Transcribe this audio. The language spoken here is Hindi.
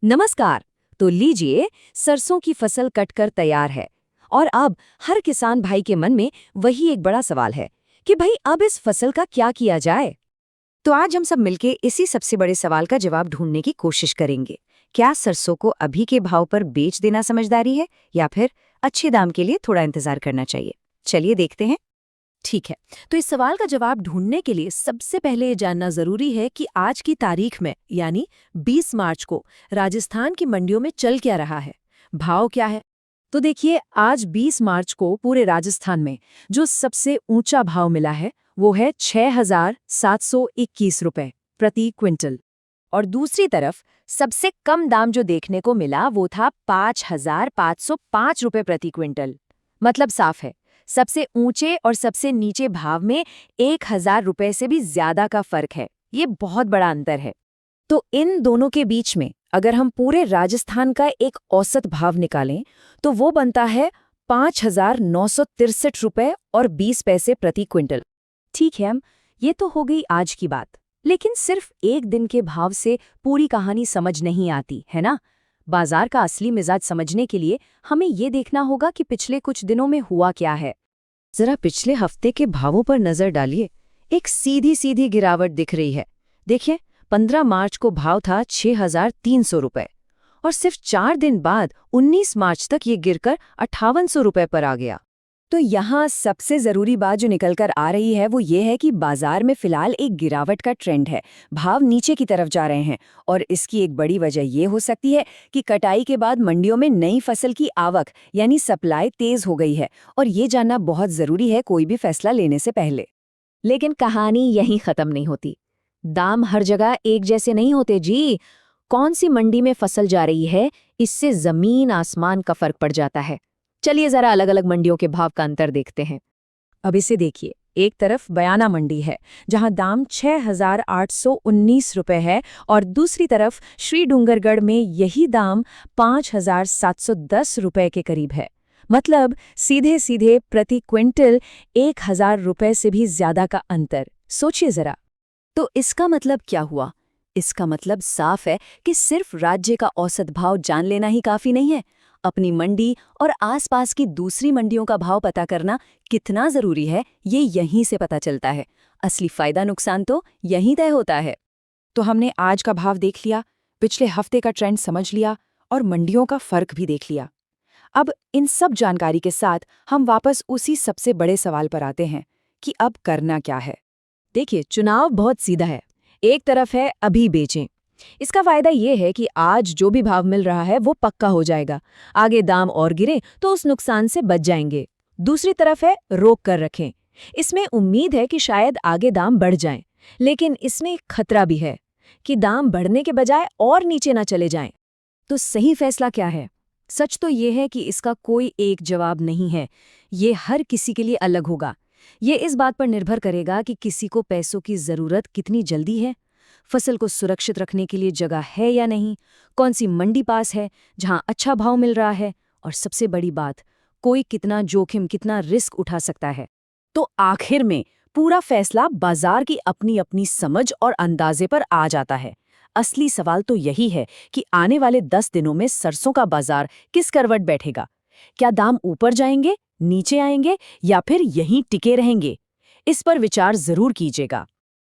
नमस्कार। तो लीजिए, सरसों की फसल कटकर तैयार है और अब हर किसान भाई के मन में वही एक बड़ा सवाल है कि भाई अब इस फसल का क्या किया जाए। तो आज हम सब मिलके इसी सबसे बड़े सवाल का जवाब ढूंढने की कोशिश करेंगे। क्या सरसों को अभी के भाव पर बेच देना समझदारी है या फिर अच्छे दाम के लिए थोड़ा इंतजार करना चाहिए? चलिए देखते हैं। ठीक है, तो इस सवाल का जवाब ढूंढने के लिए सबसे पहले ये जानना जरूरी है कि आज की तारीख में यानी 20 मार्च को राजस्थान की मंडियों में चल क्या रहा है, भाव क्या है। तो देखिए, आज 20 मार्च को पूरे राजस्थान में जो सबसे ऊंचा भाव मिला है वो है 6,721 रुपए प्रति क्विंटल। और दूसरी तरफ सबसे कम दाम जो देखने को मिला वो था 5,505 रुपए प्रति क्विंटल। मतलब साफ है, सबसे ऊंचे और सबसे नीचे भाव में 1,000 रुपए से भी ज्यादा का फर्क है। ये बहुत बड़ा अंतर है। तो इन दोनों के बीच में अगर हम पूरे राजस्थान का एक औसत भाव निकालें तो वो बनता है 5,963 रुपए और 20 पैसे प्रति क्विंटल। ठीक है, ये तो हो गई आज की बात, लेकिन सिर्फ एक दिन के भाव से पूरी कहानी समझ नहीं आती है ना। बाजार का असली मिजाज समझने के लिए हमें ये देखना होगा कि पिछले कुछ दिनों में हुआ क्या है। जरा पिछले हफ्ते के भावों पर नजर डालिए। एक सीधी सीधी गिरावट दिख रही है। देखिए, 15 मार्च को भाव था 6,300 रुपए और सिर्फ 4 दिन बाद 19 मार्च तक ये गिरकर 5,800 रुपए पर आ गया। तो यहाँ सबसे जरूरी बात जो निकलकर आ रही है वो ये है कि बाजार में फिलहाल एक गिरावट का ट्रेंड है। भाव नीचे की तरफ जा रहे हैं और इसकी एक बड़ी वजह ये हो सकती है कि कटाई के बाद मंडियों में नई फसल की आवक यानी सप्लाई तेज हो गई है, और ये जानना बहुत जरूरी है कोई भी फैसला लेने से पहले। लेकिन कहानी यहीं खत्म नहीं होती। दाम हर जगह एक जैसे नहीं होते जी। कौन सी मंडी में फसल जा रही है, इससे जमीन आसमान का फर्क पड़ जाता है। चलिए जरा अलग अलग मंडियों के भाव का अंतर देखते हैं। अब इसे देखिए, एक तरफ बयाना मंडी है जहां दाम 6,819 रुपए है और दूसरी तरफ श्री डूंगरगढ़ में यही दाम 5,710 रुपए के करीब है। मतलब सीधे सीधे प्रति क्विंटल 1,000 रुपए से भी ज्यादा का अंतर। सोचिए जरा। तो इसका मतलब क्या हुआ? इसका मतलब साफ है कि सिर्फ राज्य का औसत भाव जान लेना ही काफी नहीं है। अपनी मंडी और आसपास की दूसरी मंडियों का भाव पता करना कितना जरूरी है, ये यहीं से पता चलता है। असली फायदा नुकसान तो यहीं तय होता है। तो हमने आज का भाव देख लिया, पिछले हफ्ते का ट्रेंड समझ लिया और मंडियों का फर्क भी देख लिया। अब इन सब जानकारी के साथ हम वापस उसी सबसे बड़े सवाल पर आते हैं कि अब करना क्या है। देखिए, चुनाव बहुत सीधा है। एक तरफ है अभी बेचें। इसका फायदा ये है कि आज जो भी भाव मिल रहा है वो पक्का हो जाएगा। आगे दाम और गिरे तो उस नुकसान से बच जाएंगे। दूसरी तरफ है रोक कर रखें। इसमें उम्मीद है कि शायद आगे दाम बढ़ जाएं, लेकिन इसमें एक खतरा भी है कि दाम बढ़ने के बजाय और नीचे ना चले जाएं। तो सही फैसला क्या है? सच तो ये है कि इसका कोई एक जवाब नहीं है। ये हर किसी के लिए अलग होगा। ये इस बात पर निर्भर करेगा कि किसी को पैसों की जरूरत कितनी जल्दी है, फसल को सुरक्षित रखने के लिए जगह है या नहीं, कौन सी मंडी पास है जहां अच्छा भाव मिल रहा है, और सबसे बड़ी बात, कोई कितना जोखिम कितना रिस्क उठा सकता है। तो आखिर में पूरा फैसला बाजार की अपनी अपनी समझ और अंदाजे पर आ जाता है। असली सवाल तो यही है कि आने वाले 10 दिनों में सरसों का बाजार किस करवट बैठेगा। क्या दाम ऊपर जाएंगे, नीचे आएंगे या फिर यहीं टिके रहेंगे? इस पर विचार जरूर कीजिएगा।